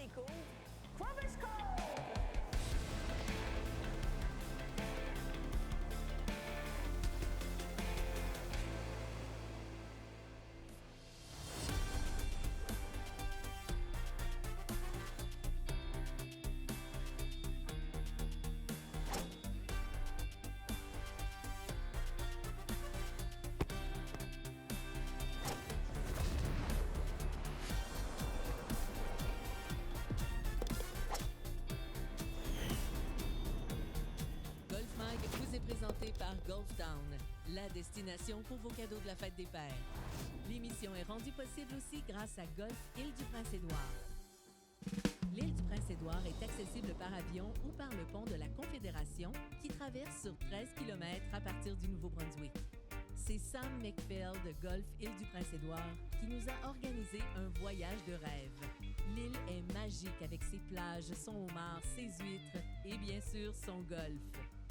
découvre Crobush Cove! GolfMag vous est présenté par Golf Town, la destination pour vos cadeaux de la fête des pères. L'émission est rendue possible aussi grâce à Golf Île-du-Prince-Édouard. L'île du Prince-Édouard est accessible par avion ou par le pont de la Confédération qui traverse sur 13 km à partir du Nouveau-Brunswick. C'est Sam McPhail de Golf Île-du-Prince-Édouard qui nous a organisé un voyage de rêve. L'île est magique avec ses plages, son homard, ses huîtres et bien sûr son golf.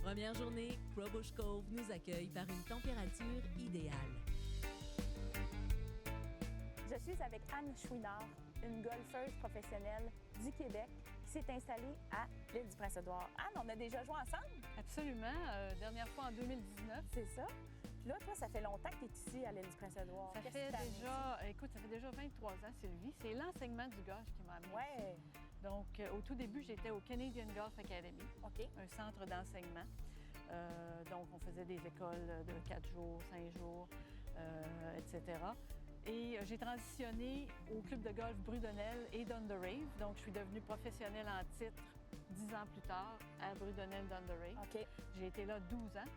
Première journée, Crobush Cove nous accueille par une température idéale. Je suis avec Anne Chouinard, une golfeuse professionnelle du Québec qui s'est installée à l'île du Prince-Édouard. Anne, on a déjà joué ensemble? Absolument. Dernière fois en 2019. C'est ça. Puis là, toi, ça fait longtemps que tu es ici à l'île du Prince-Édouard. Ça fait déjà 23 ans, Sylvie. C'est l'enseignement du golf qui m'a amenée Ouais. ici. Donc, au tout début, j'étais au Canadian Golf Academy, OK. un centre d'enseignement. Donc, on faisait des écoles de 4 jours, 5 jours, etc. Et j'ai transitionné au club de golf Brudenell et Dunderave. Donc, je suis devenue professionnelle en titre 10 ans plus tard à Brudenell Dunderave. OK. J'ai été là 12 ans.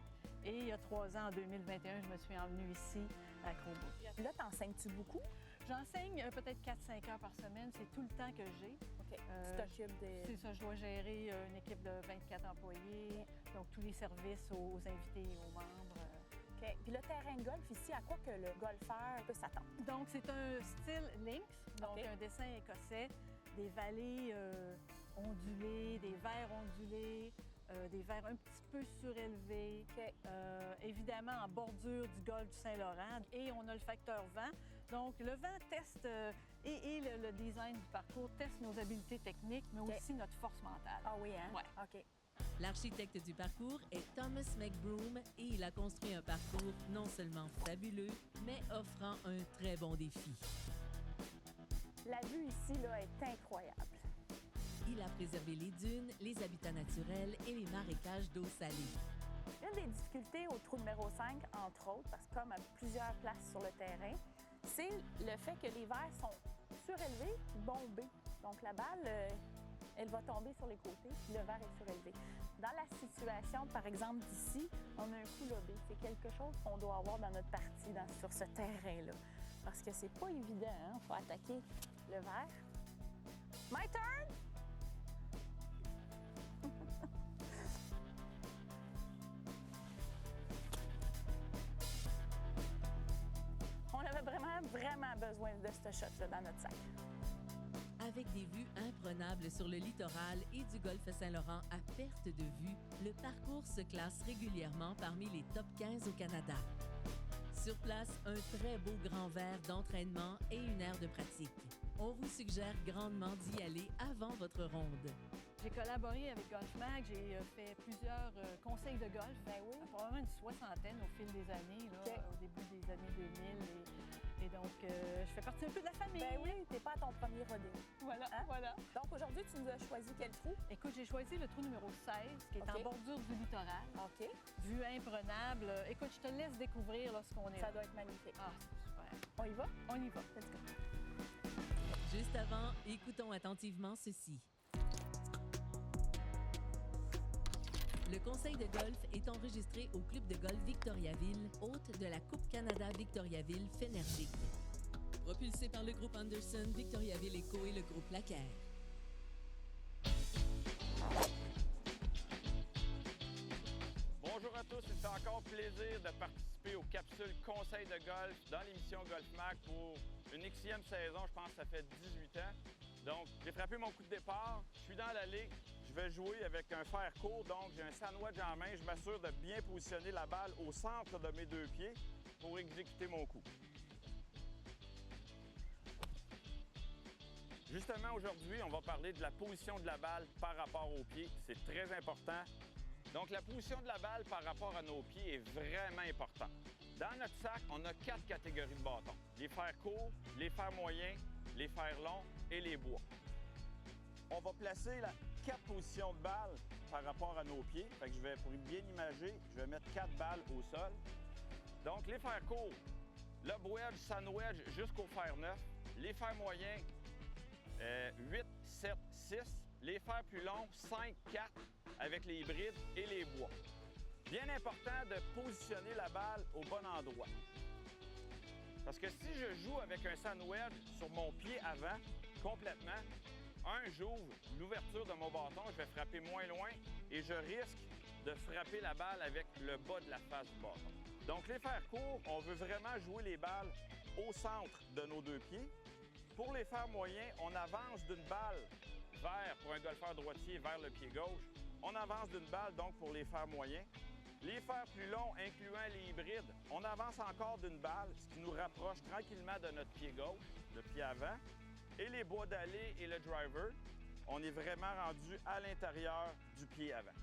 Et il y a 3 ans, en 2021, je me suis emmenée ici à Crobush. Puis là, t'enseignes-tu beaucoup? J'enseigne peut-être 4-5 heures par semaine. C'est tout le temps que j'ai. OK. Tu t'occupes des... C'est ça, je dois gérer une équipe de 24 employés, donc tous les services aux invités et aux membres. OK. Puis le terrain de golf ici, à quoi que le golfeur peut s'attendre? Donc, c'est un style links, donc OK. un dessin écossais, des vallées ondulées, des verts ondulés, des verts un petit peu surélevés, OK. évidemment en bordure du golfe du Saint-Laurent. Et on a le facteur vent. Donc, le vent teste et le design du parcours teste nos habiletés techniques, mais OK. aussi notre force mentale. Ah oui, hein? Ouais. OK. L'architecte du parcours est Thomas McBroom et il a construit un parcours non seulement fabuleux, mais offrant un très bon défi. La vue ici, là, est incroyable. Il a préservé les dunes, les habitats naturels et les marécages d'eau salée. Une des difficultés au trou numéro 5, entre autres, parce que comme à plusieurs places sur le terrain, c'est le fait que les verres sont surélevés, bombés. Donc la balle, elle va tomber sur les côtés, puis le verre est surélevé. Dans la situation, par exemple, d'ici, on a un coup lobé. C'est quelque chose qu'on doit avoir dans notre partie, sur ce terrain-là. Parce que c'est pas évident, hein? Il faut attaquer le verre. My turn! On avait vraiment besoin de ce shot-là dans notre sac. Avec des vues imprenables sur le littoral et du golfe Saint-Laurent à perte de vue, le parcours se classe régulièrement parmi les top 15 au Canada. Sur place, un très beau grand verre d'entraînement et une aire de pratique. On vous suggère grandement d'y aller avant votre ronde. J'ai collaboré avec GolfMag, j'ai fait plusieurs conseils de golf. Ben oui. Probablement une soixantaine au fil des années, là, OK. au début des années 2000. Et donc, je fais partie un peu de la famille. Ben oui, t'es pas à ton premier rodéo. Voilà, Hein? voilà. Donc aujourd'hui, tu nous as choisi quel trou? Écoute, j'ai choisi le trou numéro 16, qui est OK. en bordure du littoral. OK. Vue imprenable. Écoute, je te laisse découvrir lorsqu'on est Ça là. doit être magnifique. Ah, c'est super. On y va? On y va. Let's go. Juste avant, écoutons attentivement ceci. Le conseil de golf est enregistré au club de golf Victoriaville, hôte de la Coupe Canada Victoriaville Fenergique. Propulsé par le groupe Anderson, Victoriaville Eco et le groupe Laquer. Bonjour à tous, c'est encore plaisir de participer aux capsules Conseil de golf dans l'émission GolfMag pour une Xème saison, je pense que ça fait 18 ans. Donc, j'ai frappé mon coup de départ, je suis dans la ligue, je vais jouer avec un fer court, donc j'ai un sandwich en main, je m'assure de bien positionner la balle au centre de mes deux pieds pour exécuter mon coup. Justement, aujourd'hui, on va parler de la position de la balle par rapport aux pieds. C'est très important. Donc, la position de la balle par rapport à nos pieds est vraiment importante. Dans notre sac, on a 4 catégories de bâtons. Les fers courts, les fers moyens, les fers longs et les bois. On va placer 4 positions de balles par rapport à nos pieds. Fait que pour bien imager, je vais mettre 4 balles au sol. Donc, les fers courts, lob wedge, sand wedge jusqu'au fer 9. Les fers moyens, 8, 7, 6. Les fers plus longs, 5, 4 avec les hybrides et les bois. Bien important de positionner la balle au bon endroit. Parce que si je joue avec un sand wedge sur mon pied avant, complètement, j'ouvre l'ouverture de mon bâton, je vais frapper moins loin et je risque de frapper la balle avec le bas de la face du bâton. Donc, les fers courts, on veut vraiment jouer les balles au centre de nos 2 pieds. Pour les fers moyens, on avance d'une balle pour un golfeur droitier, vers le pied gauche. On avance d'une balle, donc, pour les fers moyens. Les fers plus longs, incluant les hybrides, on avance encore d'une balle, ce qui nous rapproche tranquillement de notre pied gauche, le pied avant. Et les bois d'allée et le driver, on est vraiment rendu à l'intérieur du pied avant.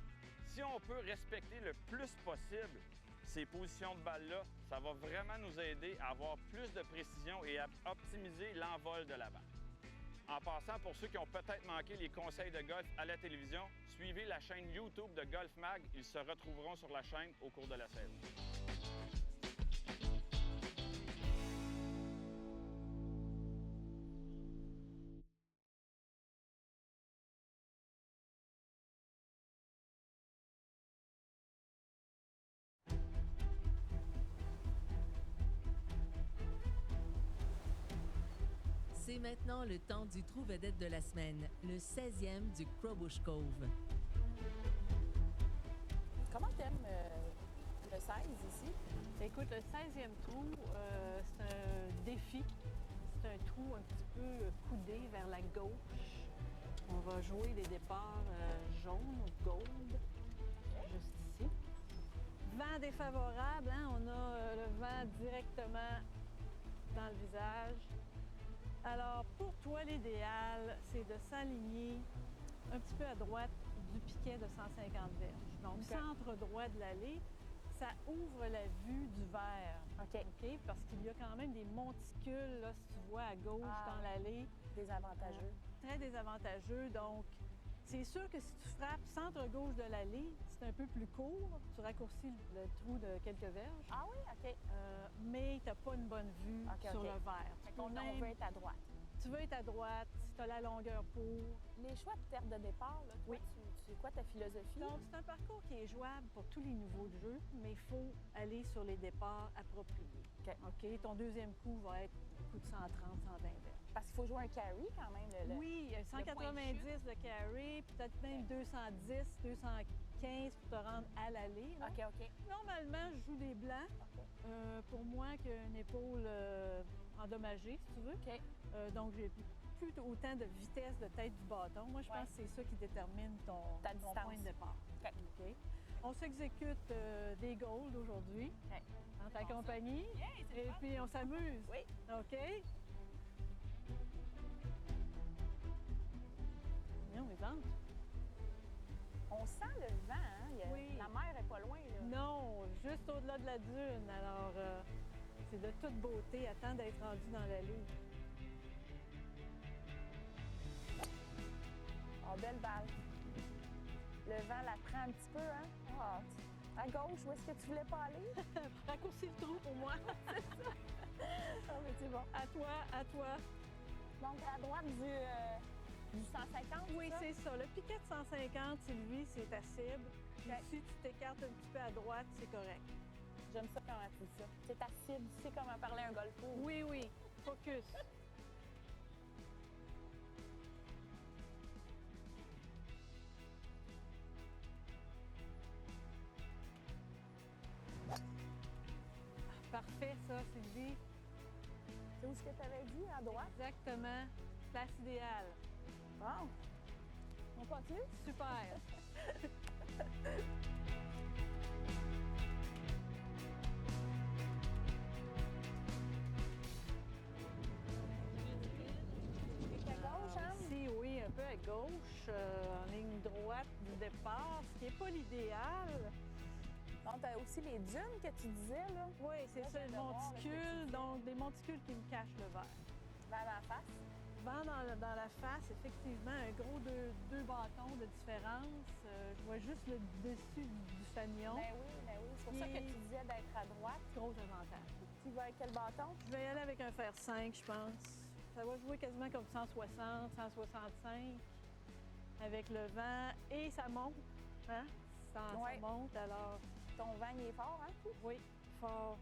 Si on peut respecter le plus possible ces positions de balle-là, ça va vraiment nous aider à avoir plus de précision et à optimiser l'envol de la balle. En passant, pour ceux qui ont peut-être manqué les conseils de golf à la télévision, suivez la chaîne YouTube de Golf Mag. Ils se retrouveront sur la chaîne au cours de la saison. C'est maintenant le temps du trou vedette de la semaine, le 16e du Crowbush Cove. Comment t'aimes le 16 ici? Écoute, le 16e trou, c'est un défi. C'est un trou un petit peu coudé vers la gauche. On va jouer des départs jaunes ou gold, juste ici. Vent défavorable, hein? On a le vent directement dans le visage. Alors, pour toi, l'idéal, c'est de s'aligner un petit peu à droite du piquet de 150 verges. Donc, centre droit de l'allée, ça ouvre la vue du vert. OK. Parce qu'il y a quand même des monticules, là, si tu vois, à gauche dans l'allée. Désavantageux. Très désavantageux. Donc, c'est sûr que si tu frappes centre-gauche de l'allée, c'est un peu plus court. Tu raccourcis le trou de quelques verges. Ah oui? OK. Mais tu n'as pas une bonne vue sur le vert. Fait qu'on veut être à droite. Tu veux être à droite, tu as la longueur pour. Les choix de terre de départ, là, toi, Oui. c'est quoi ta philosophie? Donc, c'est un parcours qui est jouable pour tous les niveaux de jeu, mais il faut aller sur les départs appropriés. OK? Ton deuxième coup va être un coup de 130, 120 verges. Parce qu'il faut jouer un carry quand même. Oui, 190 de carry, peut-être même 210, 215 pour te rendre à l'allée. OK, OK. Normalement, je joue des blancs. Pour moi, qu'une épaule endommagée, si tu veux. OK. Donc, j'ai plus autant de vitesse de tête du bâton. Moi, je pense que c'est ça qui détermine ton point de départ. OK. On s'exécute des golds aujourd'hui en ta compagnie. Et puis, on s'amuse. Oui. OK? Non, mais vente. On sent le vent, hein? Oui. La mer est pas loin, là. Non, juste au-delà de la dune. Alors, c'est de toute beauté. Attends d'être rendu dans l'allée. Oh, belle balle. Le vent la prend un petit peu, hein? Ah, à gauche, où est-ce que tu voulais pas aller? Raccourcis le trou pour moi. Ah, mais c'est bon. À toi, à toi. Donc, à droite du 150, Oui, ça? c'est ça. Le piquet de 150, Sylvie, c'est ta cible. Puis si tu t'écartes un petit peu à droite, c'est correct. J'aime ça quand tu dis ça. C'est ta cible. Tu sais comment parler un golfeur. Oui, oui. Focus. Parfait, ça, Sylvie. C'est où ce que tu avais dit, à droite? Exactement. Place idéale. Bon. On continue? Super. Et à gauche, à gauche, en ligne droite du départ, ce qui n'est pas l'idéal. Donc, tu as aussi les dunes que tu disais, là. Oui, c'est Là, ça, je le viens de voir, là, ce que tu monticule, disais. donc des monticules qui me cachent le verre. Vers la face. Vent dans la face, effectivement, un gros deux bâtons de différence. Je vois juste le dessus du fanion. Ben oui, ben oui. C'est pour ça que tu disais d'être à droite. Gros avantage. Tu vas avec quel bâton? Je vais y aller avec un fer 5, je pense. Ça va jouer quasiment comme 160, 165 avec le vent. Et ça monte, hein? Ça Ouais. monte, alors Ton vent, il est fort, hein? oui, fort.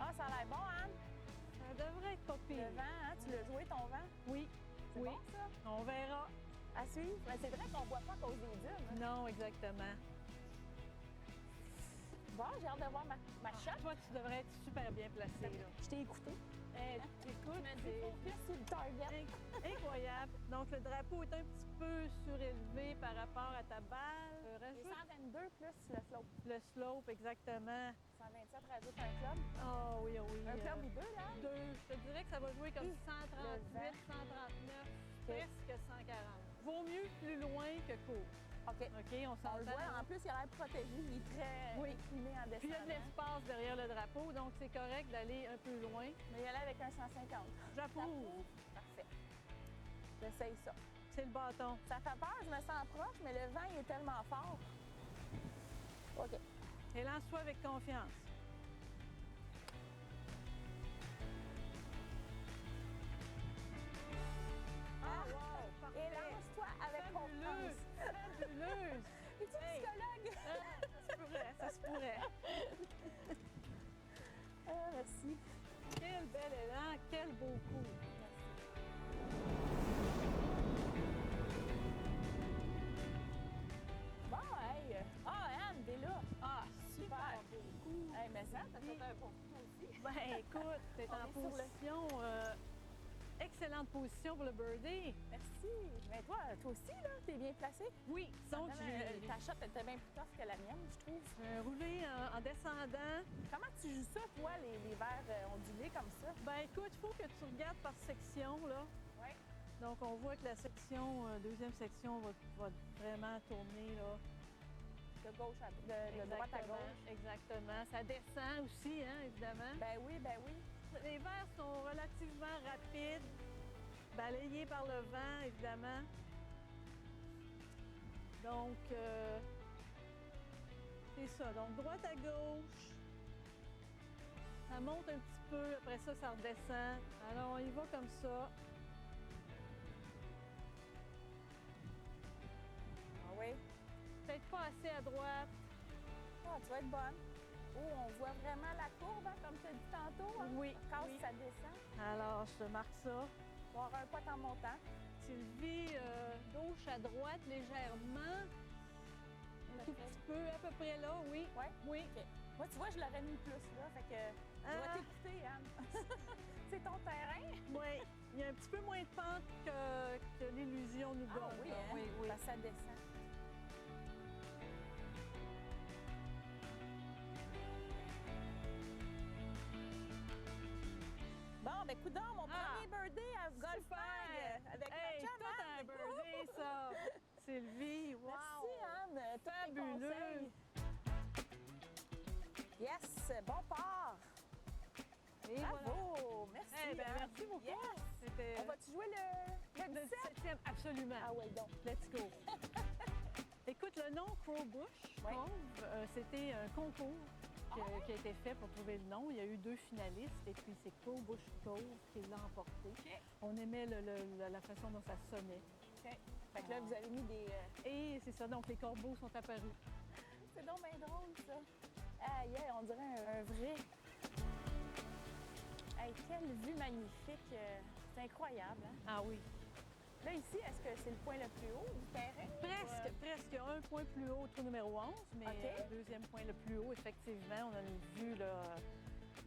Ah, ça a l'air bon, Anne. Ça devrait être pas pire. Le vent, hein? Tu l'as joué, ton vent? Oui, C'est oui. bon, ça? On verra. À suivre. Mais c'est vrai qu'on ne voit pas à cause des dunes. Hein? Non, exactement. Bon, j'ai hâte de voir ma shot. Toi, tu devrais être super bien placé, là. Je t'ai écouté. Écoute, Tu m'as dit focus sur le target. incroyable. Donc, le drapeau est un petit peu surélevé par rapport à ta balle. Les Rajoute 122 plus le slope. le slope, exactement. 127 rajoute un club. Oh oui, oh oui. Un club ou deux, là? Deux. Je te dirais que ça va jouer comme Le 138, vent. 139, presque 140. Vaut mieux plus loin que court. OK. OK, on On s'entend. le voit, en plus, il a l'air protégé. Il est très Oui. incliné en descendant. Puis il y a de l'espace derrière le drapeau, donc c'est correct d'aller un peu loin. Mais il y allait avec un 150. J'approuve. Parfait. J'essaye ça. C'est le bâton. Ça fait peur, je me sens proche, mais le vent il est tellement fort. OK. Et lance-toi avec confiance. Ah, wow! Et lance-toi avec Fabuleux! confiance. Fabuleuse! Es-tu Hey. psychologue? Ça se pourrait, ça se pourrait. Ah, merci. Quel bel élan, quel beau coup. Bon, hey. Ah, Anne, t'es là. Ah, Super. beau coup. Hey, mais ça, t'as fait un bon coup aussi. Ben écoute, t'es On en est sur le- position, excellente position pour le birdie. Merci. Mais toi aussi, là, t'es bien placé. Oui, donc j'ai Ta shot était bien plus tough que la mienne, je trouve. roulé en descendant. Comment tu joues ça, toi, les verres ondulés comme ça? Ben écoute, il faut que tu regardes par section, là. Oui. Donc on voit que la section, deuxième section va vraiment tourner, là. De gauche à de droite à Exactement, gauche. Exactement. Ça descend aussi, hein, évidemment. Ben oui, ben oui. Les verres sont relativement rapides, balayés par le vent, évidemment. Donc, c'est ça. Donc, droite à gauche. Ça monte un petit peu, après ça, ça redescend. Alors, on y va comme ça. Ah oui. Peut-être pas assez à droite. Ah, tu vas être bonne. Oh, on voit vraiment la courbe, hein, comme tu as dit tantôt. Hein? Oui, Quand oui. ça descend, Alors, je te marque ça. tu vas avoir un poids en montant. Sylvie, gauche à droite légèrement. Un tout petit peu, à peu près là, oui. Ouais? Oui. OK. Moi, tu vois, je l'aurais mis plus, là. Fait que je Ah. vais t'écouter, Anne. C'est ton terrain. Oui. Il y a un petit peu moins de pente que l'illusion nous donne. Ah oui, là. hein? Oui, oui. Parce que ça descend. Bon, ben coudonc, mon Ah! premier birdie à Golf Super! Mag avec Hey, ma chum, tout un Anne. birdie, ça! Sylvie, wow! Merci, Anne. Tous tes Fabuleux. conseils. Yes, bon part. Et voilà. Bravo, merci. Eh ben, Anne. merci beaucoup. Yes. C'était On va-tu jouer le le 17? 17e, absolument. Ah ouais, donc. Let's go. Écoute, le nom Crow Bush Ouais. Cove, c'était un concours qui a été fait pour trouver le nom. Il y a eu 2 finalistes et puis c'est Crow Bush Cove qui l'a emporté. OK. On aimait la façon dont ça sonnait. OK. Fait que là, vous avez mis des... Et c'est ça, donc les corbeaux sont apparus. C'est donc bien drôle, ça. Ah, yeah, on dirait un vrai. Hey, quelle vue magnifique. C'est incroyable, hein? Ah oui. Là, ici, est-ce que c'est le point le plus haut du terrain? Presque, Ou, presque. Un point plus haut au trou numéro 11, mais OK. Deuxième point le plus haut, effectivement. On a une vue là,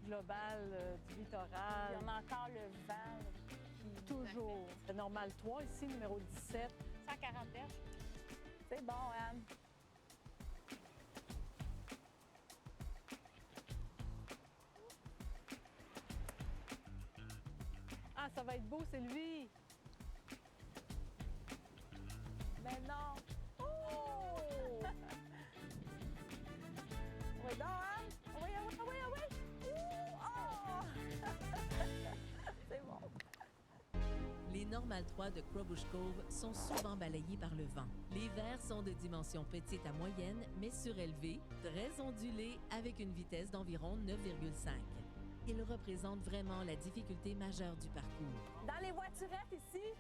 globale du il littoral. y en a encore le vent là, qui... Toujours. Le normal 3 ici, numéro 17. 140 perches. C'est bon, Anne. être beau, c'est lui! Mais non! Oh! Oui, donc, hein? Oui, oui, oui, oui! Oh! C'est bon. Les Normal 3 de Crowbush Cove sont souvent balayés par le vent. Les verres sont de dimension petite à moyenne, mais surélevés, très ondulés, avec une vitesse d'environ 9,5. Ils représentent vraiment la difficulté majeure du parcours. Dans les voiturettes ici,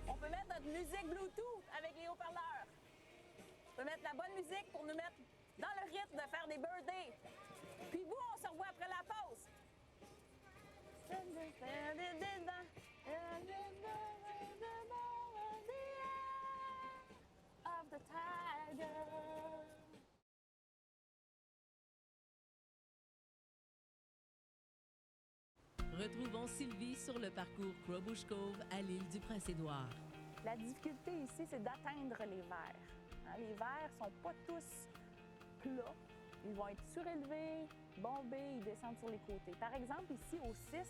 on peut mettre notre musique Bluetooth avec les haut-parleurs. On peut mettre la bonne musique pour nous mettre dans le rythme de faire des birthdays. Puis vous, on se revoit après la pause. Of the tiger. Retrouvons Sylvie sur le parcours Crowbush Cove à l'île du Prince-Édouard. La difficulté ici, c'est d'atteindre les verres. Hein, les verres ne sont pas tous plats. Ils vont être surélevés, bombés, ils descendent sur les côtés. Par exemple, ici, au 6,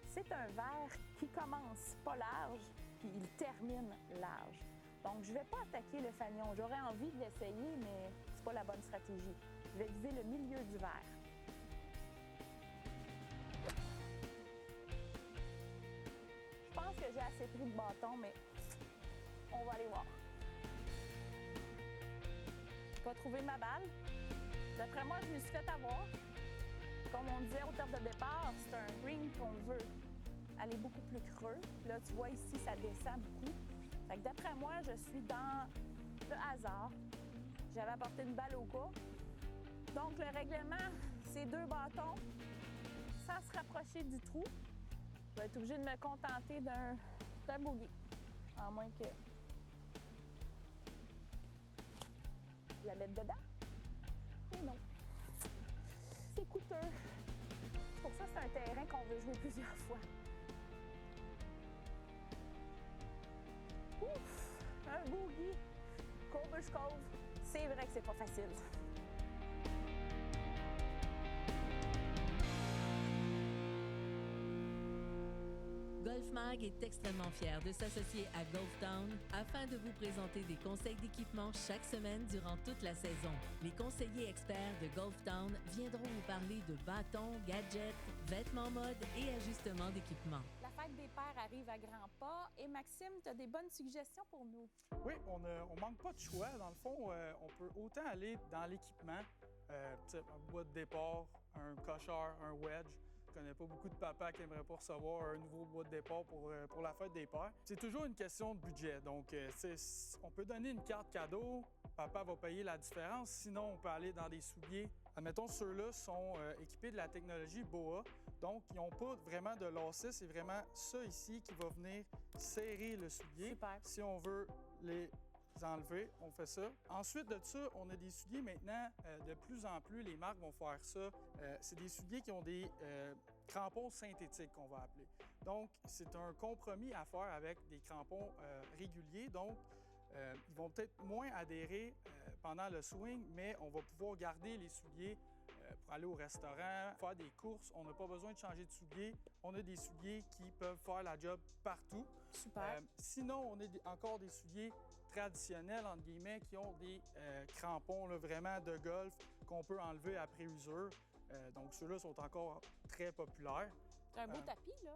c'est un verre qui commence pas large, puis il termine large. Donc, je ne vais pas attaquer le fanion. J'aurais envie de l'essayer, mais c'est pas la bonne stratégie. Je vais viser le milieu du verre. Je pense que j'ai assez pris de bâton, mais on va aller voir. Je vais trouver ma balle. D'après moi, je me suis fait avoir. Comme on disait au terme de départ, c'est un green qu'on veut aller beaucoup plus creux. Là, tu vois ici, ça descend beaucoup. Fait que d'après moi, je suis dans le hasard. J'avais apporté une balle au cas. Donc, le règlement, c'est 2 bâtons sans se rapprocher du trou. Je vais être obligée de me contenter d'un bogey. À moins que je la mette dedans. Mais non. C'est coûteux. Pour ça, c'est un terrain qu'on veut jouer plusieurs fois. Ouf! Un bogey. Crowbush Cove. C'est vrai que c'est pas facile. GolfMag est extrêmement fier de s'associer à GolfTown afin de vous présenter des conseils d'équipement chaque semaine durant toute la saison. Les conseillers experts de GolfTown viendront vous parler de bâtons, gadgets, vêtements mode et ajustements d'équipement. La fête des pères arrive à grands pas. Et Maxime, tu as des bonnes suggestions pour nous? Oui, on manque pas de choix. Dans le fond, on peut autant aller dans l'équipement, un bois de départ, un cocheur, un wedge. Je connais pas beaucoup de papas qui aimeraient pas recevoir un nouveau bois de départ pour la fête des pères. C'est toujours une question de budget. Donc, on peut donner une carte cadeau, papa va payer la différence. Sinon, on peut aller dans des souliers. Admettons, ceux-là sont équipés de la technologie BOA. Donc, ils n'ont pas vraiment de lacets. C'est vraiment ça ici qui va venir serrer le soulier. Super. Si on veut les enlever, on fait ça. Ensuite de ça, on a des souliers maintenant, de plus en plus, les marques vont faire ça. C'est des souliers qui ont des crampons synthétiques, qu'on va appeler. Donc, c'est un compromis à faire avec des crampons réguliers. Donc, ils vont peut-être moins adhérer pendant le swing, mais on va pouvoir garder les souliers pour aller au restaurant, faire des courses. On n'a pas besoin de changer de souliers. On a des souliers qui peuvent faire la job partout. Super. Sinon, on a encore des souliers traditionnels, entre guillemets, qui ont des crampons là, vraiment de golf qu'on peut enlever après usure. Donc, ceux-là sont encore très populaires. C'est un beau tapis, là.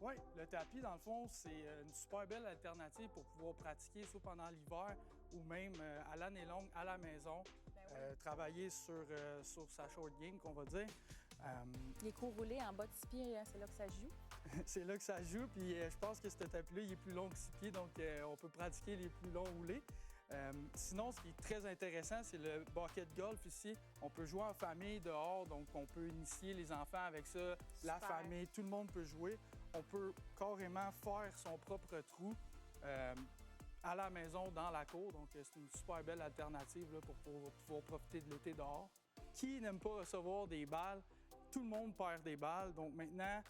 Oui, le tapis, dans le fond, c'est une super belle alternative pour pouvoir pratiquer soit pendant l'hiver ou même à l'année longue à la maison. Travailler sur sa short game, qu'on va dire. Les coups roulés en bas de 6 pieds, hein, c'est là que ça joue. C'est là que ça joue, puis je pense que ce tapis-là, il est plus long que 6 pieds, donc on peut pratiquer les plus longs roulés. Sinon, ce qui est très intéressant, c'est le bucket golf ici. On peut jouer en famille dehors, donc on peut initier les enfants avec ça, la famille, tout le monde peut jouer. On peut carrément faire son propre trou à la maison, dans la cour. Donc, c'est une super belle alternative là, pour pouvoir profiter de l'été dehors. Qui n'aime pas recevoir des balles? Tout le monde perd des balles. Donc, maintenant,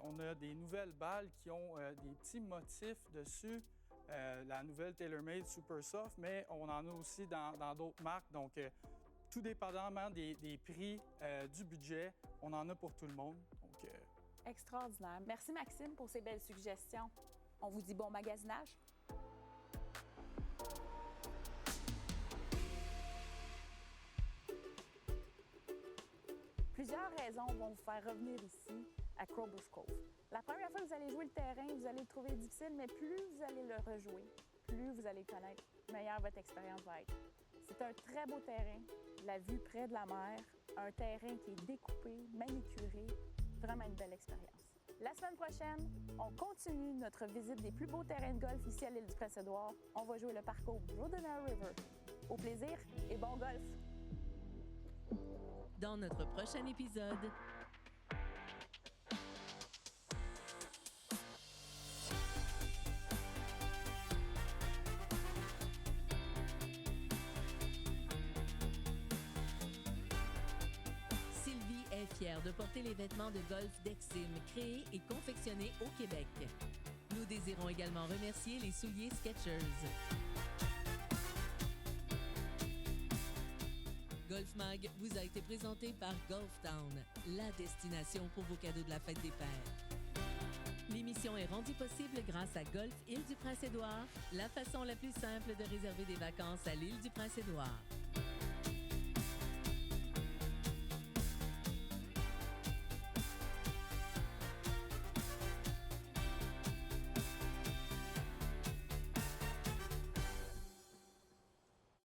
on a des nouvelles balles qui ont des petits motifs dessus. La nouvelle TaylorMade Super Soft, mais on en a aussi dans d'autres marques. Donc, tout dépendamment des prix, du budget, on en a pour tout le monde. Donc, Extraordinaire. Merci Maxime pour ces belles suggestions. On vous dit bon magasinage. Plusieurs raisons vont vous faire revenir ici à Crowbrook Cove. La première fois que vous allez jouer le terrain, vous allez le trouver difficile, mais plus vous allez le rejouer, plus vous allez le connaître, meilleure votre expérience va être. C'est un très beau terrain, la vue près de la mer, un terrain qui est découpé, manicuré, vraiment une belle expérience. La semaine prochaine, on continue notre visite des plus beaux terrains de golf ici à l'île du Prince-Édouard. On va jouer le parcours Brudenell River. Au plaisir et bon golf! Dans notre prochain épisode, Sylvie est fière de porter les vêtements de golf d'Exim, créés et confectionnés au Québec. Nous désirons également remercier les souliers Skechers. Golf Mag vous a été présenté par Golf Town, la destination pour vos cadeaux de la fête des pères. L'émission est rendue possible grâce à Golf Île du Prince-Édouard, la façon la plus simple de réserver des vacances à l'île du Prince-Édouard.